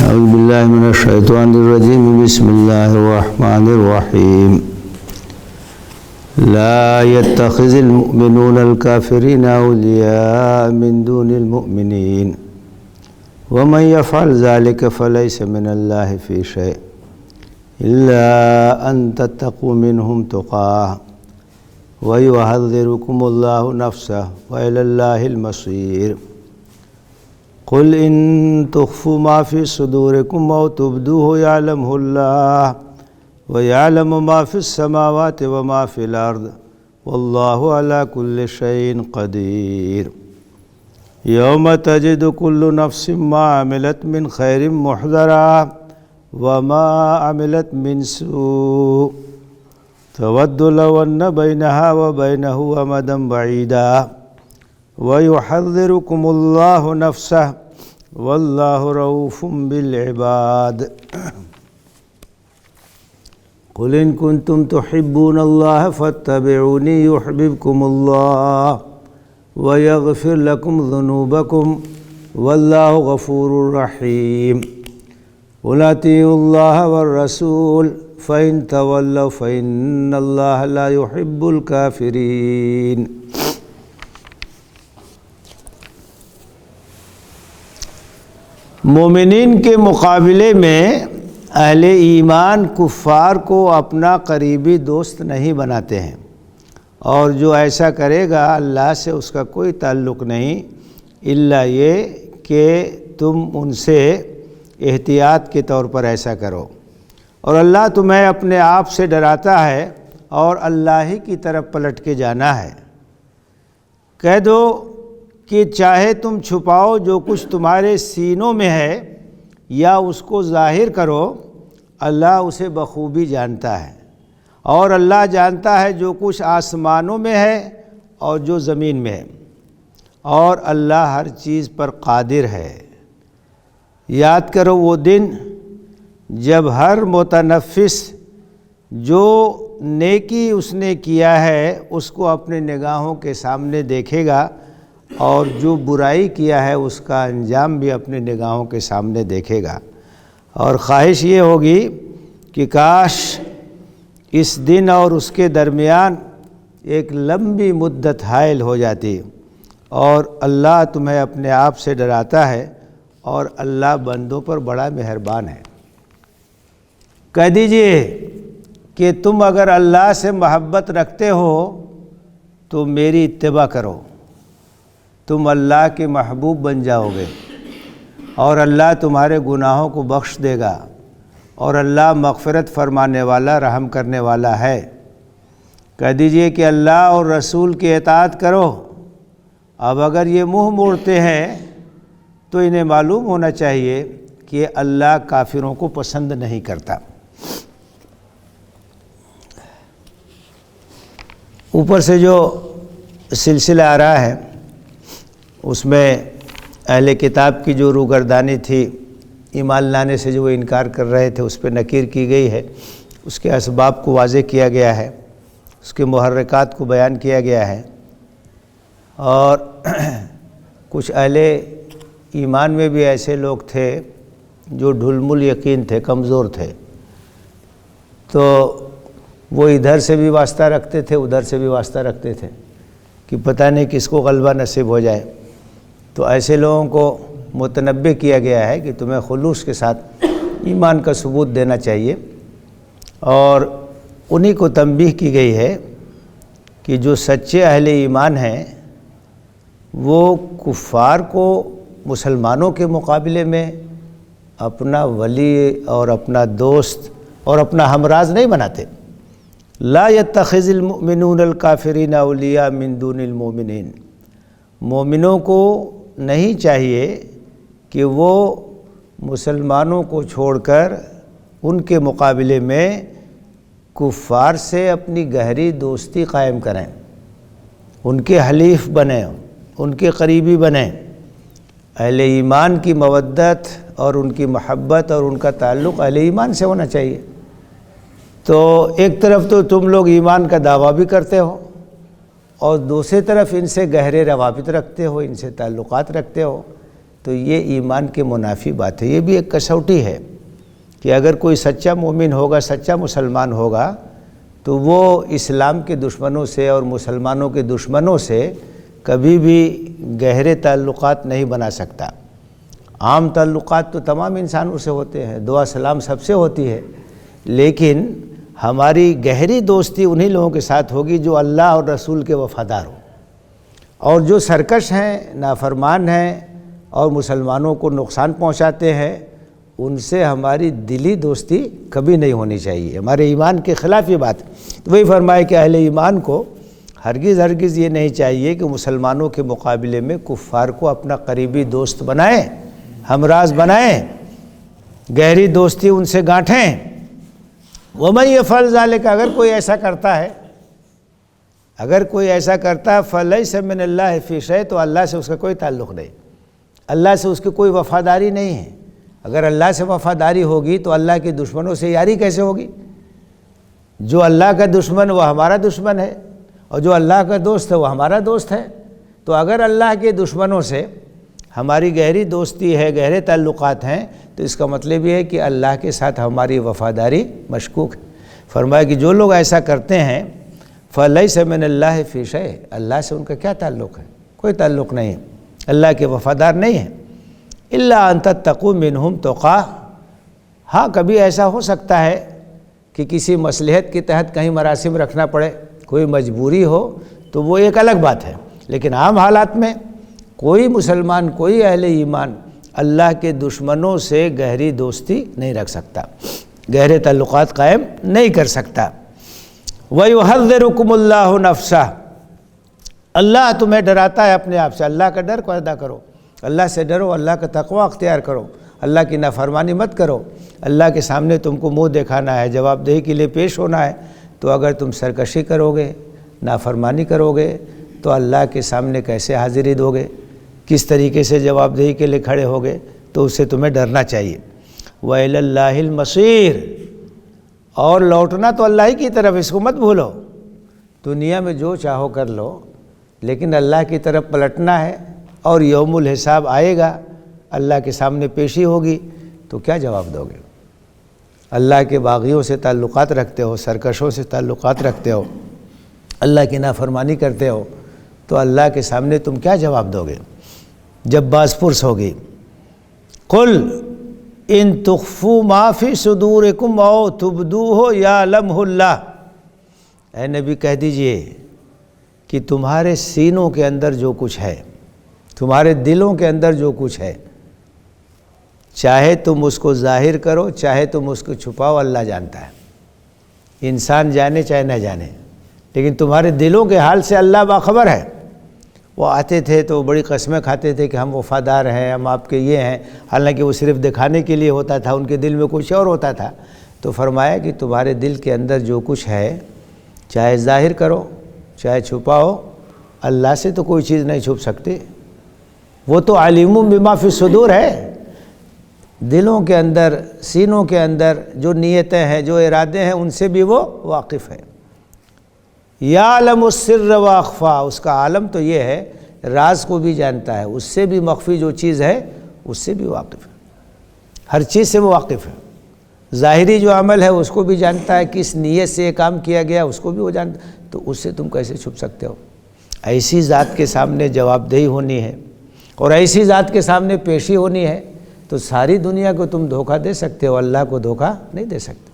أعوذ بالله من الشيطان الرجيم. بسم الله الرحمن الرحيم. لا يتخذ المؤمنون الكافرين أولياء من دون المؤمنين ومن يفعل ذلك فليس من الله في شيء إلا أن تتقوا منهم تقاه ويحذركم الله نفسه وإلى الله المصير. قل إن تخفوا ما في صدوركم أو تبدوه يعلمه الله ويعلم ما في السماوات وما في الأرض والله على كل شيء قدير. يوم تجد كل نفس ما عملت من خير محضرا وما عملت من سوء تود لو أن بينها وبينه أمدا بعيدا ويحذركم الله نفسه والله رؤوف بالعباد. قل إن كنتم تحبون الله فاتبعوني يحببكم الله ويغفر لكم ذنوبكم والله غفور رحيم. قل أطيعوا الله والرسول فإن تولوا فإن الله لا يحب الكافرين. مومنین کے مقابلے میں اہل ایمان کفار کو اپنا قریبی دوست نہیں بناتے ہیں، اور جو ایسا کرے گا اللہ سے اس کا کوئی تعلق نہیں، الا یہ کہ تم ان سے احتیاط کے طور پر ایسا کرو، اور اللہ تمہیں اپنے آپ سے ڈراتا ہے اور اللہ ہی کی طرف پلٹ کے جانا ہے۔ کہہ دو کہ چاہے تم چھپاؤ جو کچھ تمہارے سینوں میں ہے یا اس کو ظاہر کرو، اللہ اسے بخوبی جانتا ہے، اور اللہ جانتا ہے جو کچھ آسمانوں میں ہے اور جو زمین میں ہے، اور اللہ ہر چیز پر قادر ہے۔ یاد کرو وہ دن جب ہر متنفس جو نیکی اس نے کیا ہے اس کو اپنے نگاہوں کے سامنے دیکھے گا، اور جو برائی کیا ہے اس کا انجام بھی اپنے نگاہوں کے سامنے دیکھے گا۔ اور خواہش یہ ہوگی کہ کاش اس دن اور اس کے درمیان ایک لمبی مدت حائل ہو جاتی، اور اللہ تمہیں اپنے آپ سے ڈراتا ہے اور اللہ بندوں پر بڑا مہربان ہے۔ کہہ دیجئے کہ تم اگر اللہ سے محبت رکھتے ہو تو میری اتباع کرو، تم اللہ کے محبوب بن جاؤ گے، اور اللہ تمہارے گناہوں کو بخش دے گا، اور اللہ مغفرت فرمانے والا رحم کرنے والا ہے۔ کہہ دیجئے کہ اللہ اور رسول کی اطاعت کرو۔ اب اگر یہ منہ موڑتے ہیں تو انہیں معلوم ہونا چاہیے کہ اللہ کافروں کو پسند نہیں کرتا۔ اوپر سے جو سلسلہ آ رہا ہے اس میں اہل کتاب کی جو روگردانی تھی، ایمان لانے سے جو وہ انکار کر رہے تھے، اس پہ نکیر کی گئی ہے، اس کے اسباب کو واضح کیا گیا ہے، اس کے محرکات کو بیان کیا گیا ہے، اور کچھ اہل ایمان میں بھی ایسے لوگ تھے جو ڈھلمل یقین تھے، کمزور تھے، تو وہ ادھر سے بھی واسطہ رکھتے تھے، ادھر سے بھی واسطہ رکھتے تھے کہ پتہ نہیں کس کو غلبہ نصیب ہو جائے۔ تو ایسے لوگوں کو متنبہ کیا گیا ہے کہ تمہیں خلوص کے ساتھ ایمان کا ثبوت دینا چاہیے، اور انہی کو تنبیہ کی گئی ہے کہ جو سچے اہل ایمان ہیں وہ کفار کو مسلمانوں کے مقابلے میں اپنا ولی اور اپنا دوست اور اپنا ہمراز نہیں بناتے۔ لا يتخذ المؤمنون الکافرین اولیاء من دون المؤمنین. مومنوں کو نہیں چاہیے کہ وہ مسلمانوں کو چھوڑ کر ان کے مقابلے میں کفار سے اپنی گہری دوستی قائم کریں، ان کے حلیف بنیں، ان کے قریبی بنیں۔ اہل ایمان کی مودت اور ان کی محبت اور ان کا تعلق اہل ایمان سے ہونا چاہیے۔ تو ایک طرف تو تم لوگ ایمان کا دعویٰ بھی کرتے ہو، اور دوسری طرف ان سے گہرے روابط رکھتے ہو، ان سے تعلقات رکھتے ہو، تو یہ ایمان کے منافی بات ہے۔ یہ بھی ایک کسوٹی ہے کہ اگر کوئی سچا مومن ہوگا، سچا مسلمان ہوگا، تو وہ اسلام کے دشمنوں سے اور مسلمانوں کے دشمنوں سے کبھی بھی گہرے تعلقات نہیں بنا سکتا۔ عام تعلقات تو تمام انسانوں سے ہوتے ہیں، دعا سلام سب سے ہوتی ہے، لیکن ہماری گہری دوستی انہی لوگوں کے ساتھ ہوگی جو اللہ اور رسول کے وفادار ہوں، اور جو سرکش ہیں، نافرمان ہیں اور مسلمانوں کو نقصان پہنچاتے ہیں، ان سے ہماری دلی دوستی کبھی نہیں ہونی چاہیے، ہمارے ایمان کے خلاف یہ بات۔ تو وہی فرمائے کہ اہل ایمان کو ہرگز یہ نہیں چاہیے کہ مسلمانوں کے مقابلے میں کفار کو اپنا قریبی دوست بنائیں، ہمراز بنائیں، گہری دوستی ان سے گانٹھیں۔ وَمَن يَفْعَلْ ذَلِكَ، اگر کوئی ایسا کرتا ہے، فَلَيْسَ مِنَ اللَّهِ فِي شَيْءٍ، تو اللہ سے اس کا کوئی تعلق نہیں، اللہ سے اس کی کوئی وفاداری نہیں ہے۔ اگر اللہ سے وفاداری ہوگی تو اللہ کے دشمنوں سے یاری کیسے ہوگی؟ جو اللہ کا دشمن وہ ہمارا دشمن ہے، اور جو اللہ کا دوست ہے وہ ہمارا دوست ہے۔ تو اگر اللہ کے دشمنوں سے ہماری گہری دوستی ہے، گہرے تعلقات ہیں، تو اس کا مطلب یہ ہے کہ اللہ کے ساتھ ہماری وفاداری مشکوک ہے۔ فرمایا کہ جو لوگ ایسا کرتے ہیں فَلَيْسَ مِنَ اللَّهِ فِي شَيْءٍ، اللہ سے ان کا کیا تعلق ہے؟ کوئی تعلق نہیں ہے، اللہ کے وفادار نہیں ہیں۔ إِلَّا أَن تَتَّقُوا مِنْهُمْ تُقَاةً، ہاں کبھی ایسا ہو سکتا ہے کہ کسی مصلحت کے تحت کہیں مراسم رکھنا پڑے، کوئی مجبوری ہو، تو وہ ایک الگ بات ہے، لیکن عام حالات میں کوئی مسلمان، کوئی اہل ایمان اللہ کے دشمنوں سے گہری دوستی نہیں رکھ سکتا، گہرے تعلقات قائم نہیں کر سکتا۔ وَيُحَذِّرُكُمُ اللَّهُ نَفْسَهُ، اللہ تمہیں ڈراتا ہے اپنے آپ سے، اللہ کا ڈر کو ادا کرو، اللہ سے ڈرو، اللہ کا تقوی اختیار کرو، اللہ کی نافرمانی مت کرو۔ اللہ کے سامنے تم کو منہ دکھانا ہے، جواب دہی کے لیے پیش ہونا ہے، تو اگر تم سرکشی کرو گے، نافرمانی کرو گے، تو اللہ کے سامنے کیسے حاضری دو گے، کس طریقے سے جواب دہی کے لیے کھڑے ہوگے؟ تو اس سے تمہیں ڈرنا چاہیے۔ وَإِلَى اللَّهِ الْمَصِيرُ، اور لوٹنا تو اللہ ہی کی طرف، اس کو مت بھولو۔ دنیا میں جو چاہو کر لو، لیکن اللہ کی طرف پلٹنا ہے، اور یوم الحساب آئے گا، اللہ کے سامنے پیشی ہوگی، تو کیا جواب دو گے؟ اللہ کے باغیوں سے تعلقات رکھتے ہو، سرکشوں سے تعلقات رکھتے ہو، اللہ کی نافرمانی کرتے ہو، تو اللہ کے سامنے تم کیا جواب دو گے جب باز پرس ہوگی؟ قُلْ إِن تُخْفُوا مَا فِي صُدُورِكُمْ أَوْ تُبْدُوهُ يَعْلَمْهُ اللَّهُ، اے نبی کہہ دیجئے کہ تمہارے سینوں کے اندر جو کچھ ہے، تمہارے دلوں کے اندر جو کچھ ہے، چاہے تم اس کو ظاہر کرو، چاہے تم اس کو چھپاؤ، اللہ جانتا ہے۔ انسان جانے چاہے نہ جانے، لیکن تمہارے دلوں کے حال سے اللہ باخبر ہے۔ وہ آتے تھے تو بڑی قسمیں کھاتے تھے کہ ہم وفادار ہیں، ہم آپ کے یہ ہیں، حالانکہ وہ صرف دکھانے کے لیے ہوتا تھا، ان کے دل میں کچھ اور ہوتا تھا۔ تو فرمایا کہ تمہارے دل کے اندر جو کچھ ہے، چاہے ظاہر کرو چاہے چھپاؤ، اللہ سے تو کوئی چیز نہیں چھپ سکتی، وہ تو علیم بما فی الصدور ہے۔ دلوں کے اندر، سینوں کے اندر جو نیتیں ہیں، جو ارادے ہیں، ان سے بھی وہ واقف ہے۔ یعلم السر واخفا، اس کا عالم تو یہ ہے، راز کو بھی جانتا ہے، اس سے بھی مخفی جو چیز ہے اس سے بھی واقف ہے، ہر چیز سے وہ واقف ہے۔ ظاہری جو عمل ہے اس کو بھی جانتا ہے، کس نیت سے یہ کام کیا گیا اس کو بھی وہ جانتا ہے، تو اس سے تم کیسے چھپ سکتے ہو؟ ایسی ذات کے سامنے جواب دہی ہونی ہے، اور ایسی ذات کے سامنے پیشی ہونی ہے، تو ساری دنیا کو تم دھوکہ دے سکتے ہو، اللہ کو دھوکہ نہیں دے سکتے۔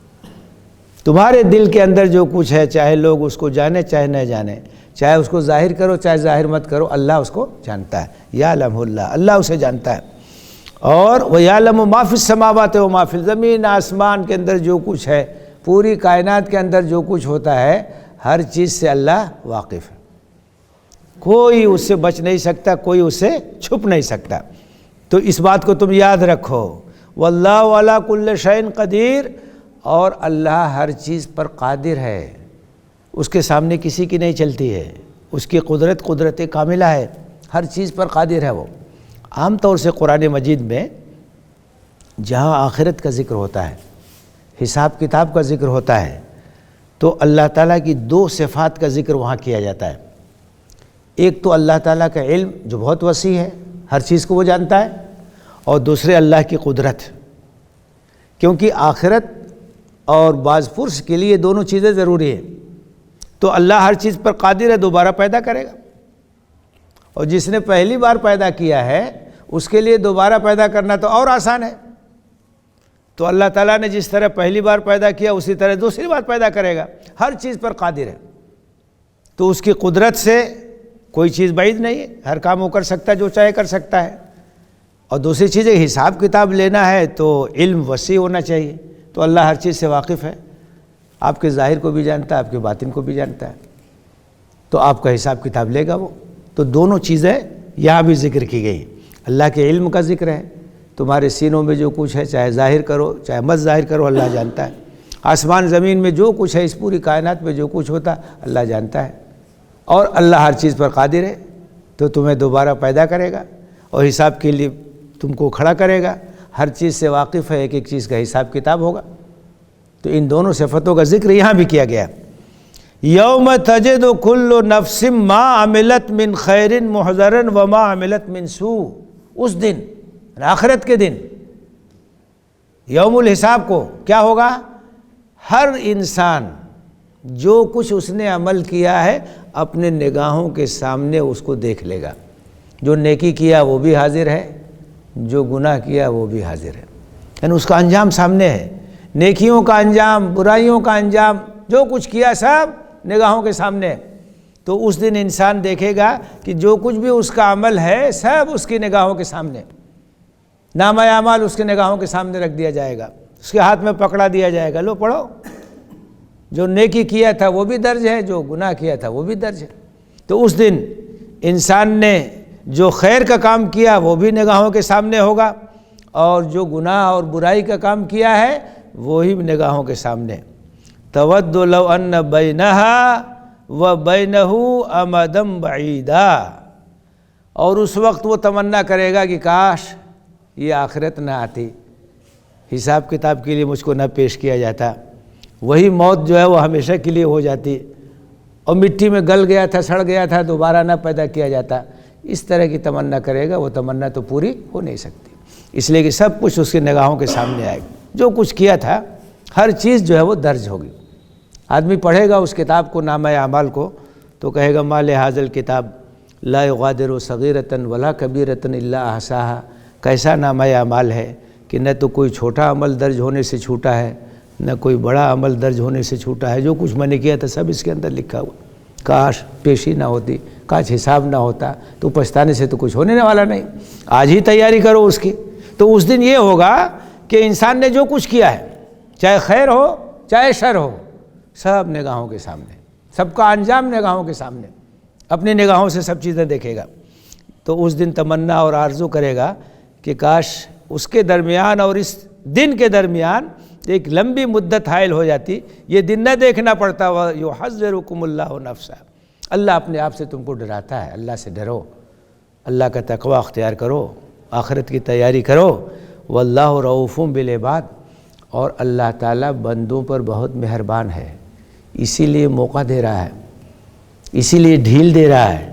تمہارے دل کے اندر جو کچھ ہے، چاہے لوگ اس کو جانے چاہے نہ جانے، چاہے اس کو ظاہر کرو چاہے ظاہر مت کرو، اللہ اس کو جانتا ہے۔ یعلم اللہ، اللہ اسے جانتا ہے۔ اور وَيَعْلَمُ مَا فِي السَّمَاوَاتِ وَمَا فِي الْأَرْضِ، زمین آسمان کے اندر جو کچھ ہے، پوری کائنات کے اندر جو کچھ ہوتا ہے، ہر چیز سے اللہ واقف ہے، کوئی اس سے بچ نہیں سکتا، کوئی اس سے چھپ نہیں سکتا۔ تو اس بات کو تم یاد رکھو، وَاللَّهُ عَلَىٰ كُلِّ شَيْءٍ قَدِيرٌ، اور اللہ ہر چیز پر قادر ہے، اس کے سامنے کسی کی نہیں چلتی ہے، اس کی قدرت کاملہ ہے، ہر چیز پر قادر ہے وہ۔ عام طور سے قرآن مجید میں جہاں آخرت کا ذکر ہوتا ہے، حساب کتاب کا ذکر ہوتا ہے، تو اللہ تعالیٰ کی دو صفات کا ذکر وہاں کیا جاتا ہے۔ ایک تو اللہ تعالیٰ کا علم جو بہت وسیع ہے، ہر چیز کو وہ جانتا ہے، اور دوسرے اللہ کی قدرت، کیونکہ آخرت اور باز پرس کے لیے دونوں چیزیں ضروری ہیں۔ تو اللہ ہر چیز پر قادر ہے، دوبارہ پیدا کرے گا، اور جس نے پہلی بار پیدا کیا ہے اس کے لیے دوبارہ پیدا کرنا تو اور آسان ہے۔ تو اللہ تعالیٰ نے جس طرح پہلی بار پیدا کیا اسی طرح دوسری بار پیدا کرے گا، ہر چیز پر قادر ہے۔ تو اس کی قدرت سے کوئی چیز بعید نہیں ہے، ہر کام وہ کر سکتا ہے، جو چاہے کر سکتا ہے۔ اور دوسری چیز ہے، حساب کتاب لینا ہے تو علم وسیع ہونا چاہیے، تو اللہ ہر چیز سے واقف ہے، آپ کے ظاہر کو بھی جانتا ہے، آپ کے باطن کو بھی جانتا ہے، تو آپ کا حساب کتاب لے گا وہ۔ تو دونوں چیزیں یہاں بھی ذکر کی گئی، اللہ کے علم کا ذکر ہے، تمہارے سینوں میں جو کچھ ہے چاہے ظاہر کرو چاہے مت ظاہر کرو اللہ جانتا ہے، آسمان زمین میں جو کچھ ہے، اس پوری کائنات میں جو کچھ ہوتا اللہ جانتا ہے، اور اللہ ہر چیز پر قادر ہے، تو تمہیں دوبارہ پیدا کرے گا اور حساب کے لیے تم کو کھڑا کرے گا، ہر چیز سے واقف ہے، ایک ایک چیز کا حساب کتاب ہوگا۔ تو ان دونوں صفتوں کا ذکر یہاں بھی کیا گیا۔ یوم تجد کل نفس ما عملت من خیر محضرا وما عملت من سوء، اس دن، آخرت کے دن، یوم الحساب کو کیا ہوگا؟ ہر انسان جو کچھ اس نے عمل کیا ہے اپنے نگاہوں کے سامنے اس کو دیکھ لے گا، جو نیکی کیا وہ بھی حاضر ہے، جو گناہ کیا وہ بھی حاضر ہے، یعنی اس کا انجام سامنے ہے، نیکیوں کا انجام، برائیوں کا انجام، جو کچھ کیا سب نگاہوں کے سامنے ہے۔ تو اس دن انسان دیکھے گا کہ جو کچھ بھی اس کا عمل ہے سب اس کی نگاہوں کے سامنے، نامہ اعمال اس کے نگاہوں کے سامنے رکھ دیا جائے گا، اس کے ہاتھ میں پکڑا دیا جائے گا، لو پڑھو، جو نیکی کیا تھا وہ بھی درج ہے، جو گناہ کیا تھا وہ بھی درج ہے۔ تو اس دن انسان نے جو خیر کا کام کیا وہ بھی نگاہوں کے سامنے ہوگا، اور جو گناہ اور برائی کا کام کیا ہے وہی نگاہوں کے سامنے۔ تود لو ان بینہا وبینہ امدا بعیدا، اور اس وقت وہ تمنا کرے گا کہ کاش یہ آخرت نہ آتی، حساب کتاب کے لیے مجھ کو نہ پیش کیا جاتا، وہی موت جو ہے وہ ہمیشہ کے لیے ہو جاتی، اور مٹی میں گل گیا تھا، سڑ گیا تھا، دوبارہ نہ پیدا کیا جاتا، اس طرح کی تمنا کرے گا، وہ تمنا تو پوری ہو نہیں سکتی، اس لیے کہ سب کچھ اس کی نگاہوں کے سامنے آئے گا، جو کچھ کیا تھا ہر چیز جو ہے وہ درج ہوگی۔ آدمی پڑھے گا اس کتاب کو، نامہ اعمال کو، تو کہے گا ما لہذا الکتاب لا یغادر صغیرۃ ولا کبیرۃ الا احصاها، کیسا نامہ اعمال ہے کہ نہ تو کوئی چھوٹا عمل درج ہونے سے چھوٹا ہے، نہ کوئی بڑا عمل درج ہونے سے چھوٹا ہے، جو کچھ میں نے کیا تھا سب اس کے اندر لکھا ہوا، کاش پیشی نہ ہوتی، کاش حساب نہ ہوتا، تو پچھتانے سے تو کچھ ہونے والا نہیں، آج ہی تیاری کرو اس کی۔ تو اس دن یہ ہوگا کہ انسان نے جو کچھ کیا ہے، چاہے خیر ہو چاہے شر ہو، سب نگاہوں کے سامنے، سب کا انجام نگاہوں کے سامنے، اپنی نگاہوں سے سب چیزیں دیکھے گا۔ تو اس دن تمنا اور آرزو کرے گا کہ کاش اس کے درمیان اور اس دن کے درمیان ایک لمبی مدت حائل ہو جاتی، یہ دن نہ دیکھنا پڑتا، وَيُحَذِّرُكُمُ اللَّهُ نَفْسَهُ، اللہ اپنے آپ سے تم کو ڈراتا ہے، اللہ سے ڈرو، اللہ کا تقوی اختیار کرو، آخرت کی تیاری کرو، وَاللَّهُ رَءُوفٌ بِالْعِبَادِ، اور اللہ تعالیٰ بندوں پر بہت مہربان ہے، اسی لیے موقع دے رہا ہے، اسی لیے ڈھیل دے رہا ہے،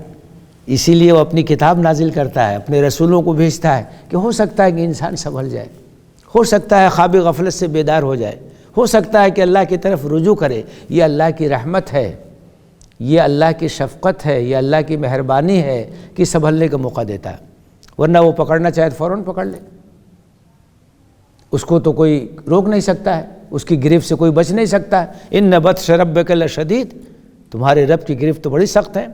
اسی لیے وہ اپنی کتاب نازل کرتا ہے، اپنے رسولوں کو بھیجتا ہے، کہ ہو سکتا ہے کہ انسان سنبھل جائے، ہو سکتا ہے خواب غفلت سے بیدار ہو جائے، ہو سکتا ہے کہ اللہ کی طرف رجوع کرے، یہ اللہ کی رحمت ہے، یہ اللہ کی شفقت ہے، یہ اللہ کی مہربانی ہے کہ سنبھلنے کا موقع دیتا ہے، ورنہ وہ پکڑنا چاہے فوراً پکڑ لے، اس کو تو کوئی روک نہیں سکتا ہے، اس کی گرفت سے کوئی بچ نہیں سکتا ہے۔ ان بطش ربک لشدید، تمہارے رب کی گرفت تو بڑی سخت ہے،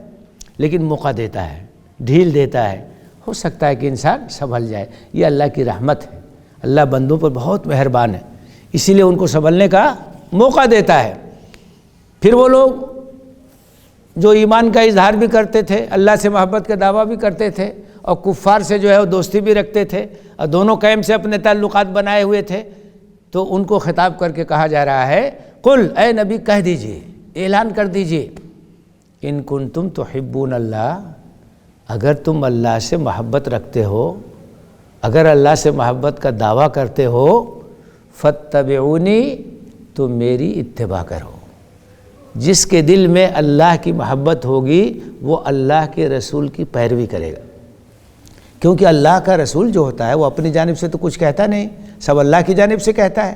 لیکن موقع دیتا ہے، ڈھیل دیتا ہے، ہو سکتا ہے کہ انسان سنبھل جائے، یہ اللہ کی رحمت ہے، اللہ بندوں پر بہت مہربان ہے، اسی لیے ان کو سنبھلنے کا موقع دیتا ہے۔ پھر وہ لوگ جو ایمان کا اظہار بھی کرتے تھے، اللہ سے محبت کا دعویٰ بھی کرتے تھے، اور کفار سے جو ہے وہ دوستی بھی رکھتے تھے، اور دونوں قائم سے اپنے تعلقات بنائے ہوئے تھے، تو ان کو خطاب کر کے کہا جا رہا ہے، قل، اے نبی کہہ دیجئے، اعلان کر دیجئے، ان کنتم تحبون اللہ، اگر تم اللہ سے محبت رکھتے ہو، اگر اللہ سے محبت کا دعویٰ کرتے ہو، فاتبعونی، تو میری اتباع کرو۔ جس کے دل میں اللہ کی محبت ہوگی وہ اللہ کے رسول کی پیروی کرے گا، کیونکہ اللہ کا رسول جو ہوتا ہے وہ اپنی جانب سے تو کچھ کہتا نہیں، سب اللہ کی جانب سے کہتا ہے۔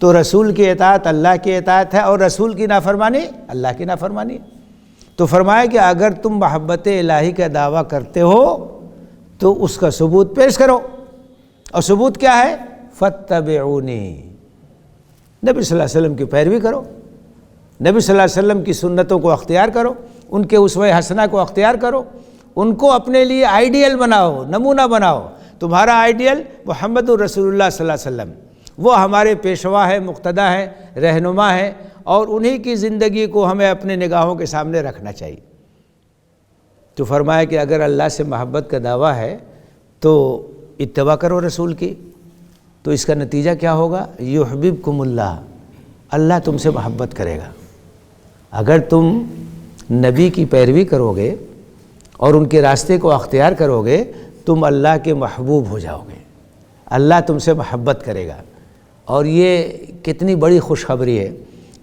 تو رسول کی اطاعت اللہ کی اطاعت ہے، اور رسول کی نافرمانی اللہ کی نافرمانی ہے۔ تو فرمایا کہ اگر تم محبت الہی کا دعویٰ کرتے ہو تو اس کا ثبوت پیش کرو، اور ثبوت کیا ہے؟ فاتبعونی، نبی صلی اللہ علیہ وسلم کی پیروی کرو، نبی صلی اللہ علیہ وسلم کی سنتوں کو اختیار کرو، ان کے اسوہ حسنہ کو اختیار کرو، ان کو اپنے لیے آئیڈیل بناؤ، نمونہ بناؤ۔ تمہارا آئیڈیل محمد الرسول اللہ صلی اللہ علیہ وسلم، وہ ہمارے پیشوا ہے، مقتدیٰ ہے، رہنما ہے، اور انہی کی زندگی کو ہمیں اپنے نگاہوں کے سامنے رکھنا چاہیے۔ تو فرمایا کہ اگر اللہ سے محبت کا دعویٰ ہے تو اتباع کرو رسول کی، تو اس کا نتیجہ کیا ہوگا؟ یحببکم اللہ، اللہ تم سے محبت کرے گا۔ اگر تم نبی کی پیروی کرو گے اور ان کے راستے کو اختیار کرو گے، تم اللہ کے محبوب ہو جاؤ گے، اللہ تم سے محبت کرے گا۔ اور یہ کتنی بڑی خوشخبری ہے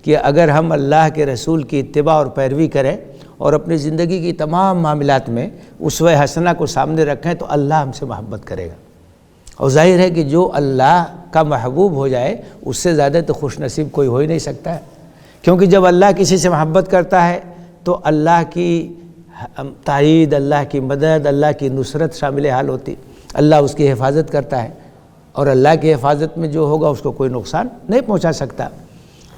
کہ اگر ہم اللہ کے رسول کی اتباع اور پیروی کریں اور اپنی زندگی کی تمام معاملات میں اسوہ حسنہ کو سامنے رکھیں تو اللہ ہم سے محبت کرے گا۔ اور ظاہر ہے کہ جو اللہ کا محبوب ہو جائے اس سے زیادہ تو خوش نصیب کوئی ہو ہی نہیں سکتا ہے، کیونکہ جب اللہ کسی سے محبت کرتا ہے تو اللہ کی تائید، اللہ کی مدد، اللہ کی نصرت شامل حال ہوتی، اللہ اس کی حفاظت کرتا ہے، اور اللہ کی حفاظت میں جو ہوگا اس کو کوئی نقصان نہیں پہنچا سکتا۔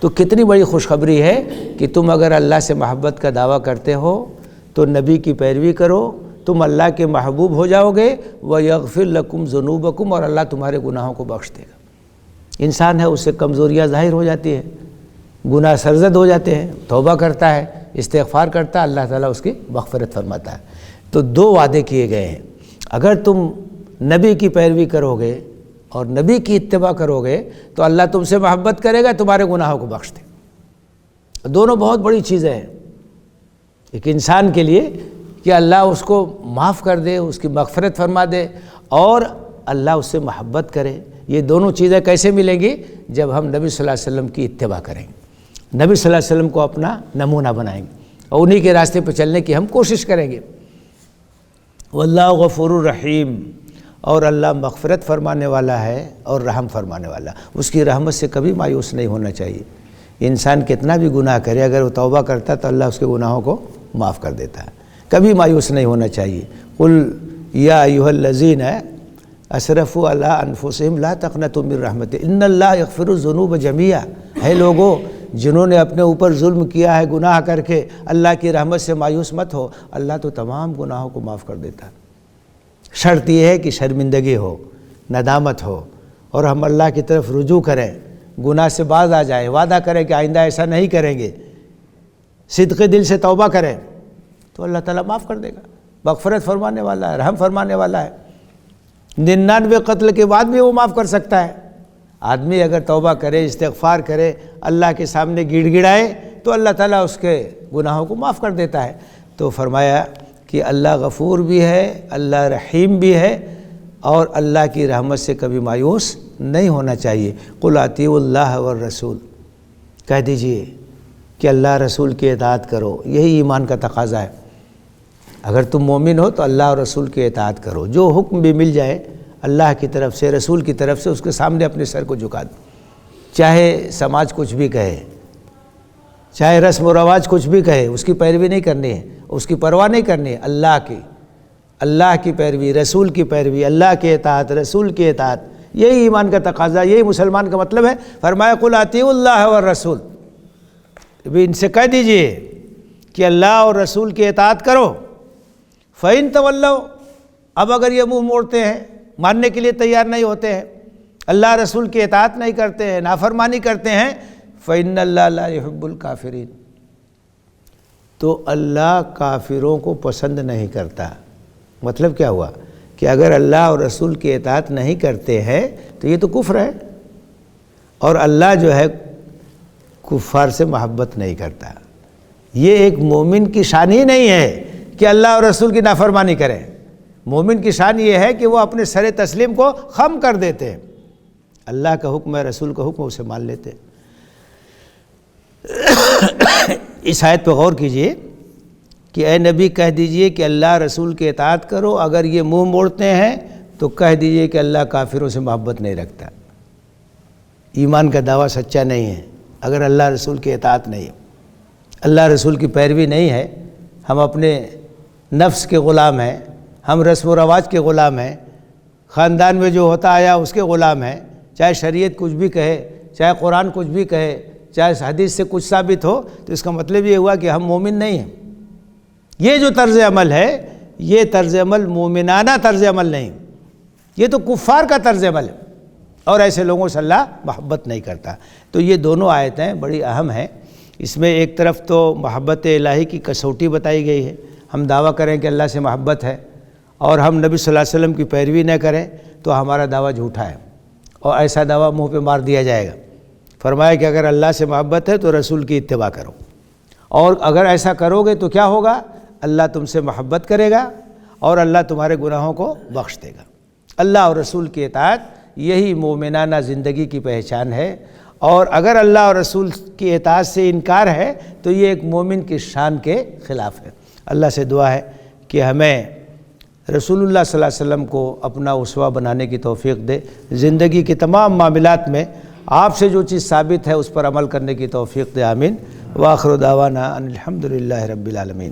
تو کتنی بڑی خوشخبری ہے کہ تم اگر اللہ سے محبت کا دعویٰ کرتے ہو تو نبی کی پیروی کرو، تم اللہ کے محبوب ہو جاؤ گے، وَيَغْفِرْ لَكُمْ ذُنُوبَكُمْ، اور اللہ تمہارے گناہوں کو بخش دے گا۔ انسان ہے، اس سے کمزوریاں ظاہر ہو جاتی ہیں، گناہ سرزد ہو جاتے ہیں، توبہ کرتا ہے، استغفار کرتا ہے، اللہ تعالیٰ اس کی مغفرت فرماتا ہے۔ تو دو وعدے کیے گئے ہیں، اگر تم نبی کی پیروی کرو گے اور نبی کی اتباع کرو گے تو اللہ تم سے محبت کرے گا، تمہارے گناہوں کو بخش دے گا۔ دونوں بہت بڑی چیزیں ہیں ایک انسان کے لیے، کہ اللہ اس کو معاف کر دے، اس کی مغفرت فرما دے، اور اللہ اس سے محبت کرے۔ یہ دونوں چیزیں کیسے ملیں گی؟ جب ہم نبی صلی اللہ علیہ وسلم کی اتباع کریں گے، نبی صلی اللہ علیہ وسلم کو اپنا نمونہ بنائیں گے، اور انہی کے راستے پہ چلنے کی ہم کوشش کریں گے۔ واللہ غفور الرحیم، اور اللہ مغفرت فرمانے والا ہے اور رحم فرمانے والا، اس کی رحمت سے کبھی مایوس نہیں ہونا چاہیے۔ انسان کتنا بھی گناہ کرے، اگر وہ توبہ کرتا تو اللہ اس کے گناہوں کو معاف کر دیتا ہے، کبھی مایوس نہیں ہونا چاہیے۔ قل یا ایھا الذین اسرفوا علی انفسہم لا تقنطوا من رحمت ان اللہ یغفر الذنوب جميعا، ہے لوگوں جنہوں نے اپنے اوپر ظلم کیا ہے گناہ کر کے، اللہ کی رحمت سے مایوس مت ہو، اللہ تو تمام گناہوں کو معاف کر دیتا ہے۔ شرط یہ ہے کہ شرمندگی ہو، ندامت ہو، اور ہم اللہ کی طرف رجوع کریں، گناہ سے باز آ جائیں، وعدہ کریں کہ آئندہ ایسا نہیں کریں گے، صدق دل سے توبہ کریں تو اللہ تعالیٰ معاف کر دے گا، مغفرت فرمانے والا ہے، رحم فرمانے والا ہے۔ 99 قتل کے بعد بھی وہ معاف کر سکتا ہے۔ آدمی اگر توبہ کرے، استغفار کرے، اللہ کے سامنے گڑ گڑائے تو اللہ تعالیٰ اس کے گناہوں کو معاف کر دیتا ہے۔ تو فرمایا کہ اللہ غفور بھی ہے، اللہ رحیم بھی ہے، اور اللہ کی رحمت سے کبھی مایوس نہیں ہونا چاہیے۔ قل اطیعوا اللہ والرسول، کہہ دیجئے کہ اللہ رسول کی اطاعت کرو، یہی ایمان کا تقاضا ہے۔ اگر تم مومن ہو تو اللہ اور رسول کی اطاعت کرو، جو حکم بھی مل جائے اللہ کی طرف سے، رسول کی طرف سے، اس کے سامنے اپنے سر کو جھکا دو، چاہے سماج کچھ بھی کہے، چاہے رسم و رواج کچھ بھی کہے، اس کی پیروی نہیں کرنی ہے، اس کی پرواہ نہیں کرنی ہے۔ اللہ کی پیروی، رسول کی پیروی، اللہ کی اطاعت، رسول کی اطاعت، یہی ایمان کا تقاضا، یہی مسلمان کا مطلب ہے۔ فرمایا قل اطیعوا اللہ والرسول، ابھی ان سے کہہ دیجئے کہ اللہ اور رسول کی اطاعت کرو۔ فَإِن تَوَلَّوْا، اب اگر یہ منہ موڑتے ہیں، ماننے کے لیے تیار نہیں ہوتے ہیں، اللہ رسول کی اطاعت نہیں کرتے ہیں، نافرمانی کرتے ہیں، فَإِنَّ اللَّهَ لَا يُحِبُّ الْكَافِرِينَ، تو اللہ کافروں کو پسند نہیں کرتا۔ مطلب کیا ہوا کہ اگر اللہ اور رسول کی اطاعت نہیں کرتے ہیں تو یہ تو کفر ہے، اور اللہ جو ہے کفار سے محبت نہیں کرتا۔ یہ ایک مومن کی شان ہی نہیں ہے کہ اللہ اور رسول کی نافرمانی کریں۔ مومن کی شان یہ ہے کہ وہ اپنے سر تسلیم کو خم کر دیتے ہیں، اللہ کا حکم ہے، رسول کا حکم ہے، اسے مان لیتے ہیں۔ اس آیت پہ غور کیجئے کہ اے نبی کہہ دیجئے کہ اللہ رسول کی اطاعت کرو، اگر یہ منہ موڑتے ہیں تو کہہ دیجئے کہ اللہ کافروں سے محبت نہیں رکھتا۔ ایمان کا دعویٰ سچا نہیں ہے اگر اللہ رسول کی اطاعت نہیں ہے، اللہ رسول کی پیروی نہیں ہے، ہم اپنے نفس کے غلام ہیں، ہم رسم و رواج کے غلام ہیں، خاندان میں جو ہوتا آیا اس کے غلام ہیں، چاہے شریعت کچھ بھی کہے، چاہے قرآن کچھ بھی کہے، چاہے حدیث سے کچھ ثابت ہو، تو اس کا مطلب یہ ہوا کہ ہم مومن نہیں ہیں۔ یہ جو طرز عمل ہے یہ طرز عمل مومنانہ طرز عمل نہیں، یہ تو کفار کا طرز عمل ہے، اور ایسے لوگوں سے اللہ محبت نہیں کرتا۔ تو یہ دونوں آیتیں بڑی اہم ہیں۔ اس میں ایک طرف تو محبت الہی کی کسوٹی بتائی گئی ہے، ہم دعویٰ کریں کہ اللہ سے محبت ہے اور ہم نبی صلی اللہ علیہ وسلم کی پیروی نہ کریں تو ہمارا دعویٰ جھوٹا ہے، اور ایسا دعویٰ منہ پہ مار دیا جائے گا۔ فرمایا کہ اگر اللہ سے محبت ہے تو رسول کی اتباع کرو، اور اگر ایسا کرو گے تو کیا ہوگا؟ اللہ تم سے محبت کرے گا اور اللہ تمہارے گناہوں کو بخش دے گا۔ اللہ اور رسول کی اطاعت یہی مومنانہ زندگی کی پہچان ہے، اور اگر اللہ اور رسول کی اطاعت سے انکار ہے تو یہ ایک مومن کی شان کے خلاف ہے۔ اللہ سے دعا ہے کہ ہمیں رسول اللہ صلی اللہ علیہ وسلم کو اپنا اسوہ بنانے کی توفیق دے، زندگی کے تمام معاملات میں آپ سے جو چیز ثابت ہے اس پر عمل کرنے کی توفیق دے، آمین۔ وآخر دعوانا ان الحمدللہ رب العالمین۔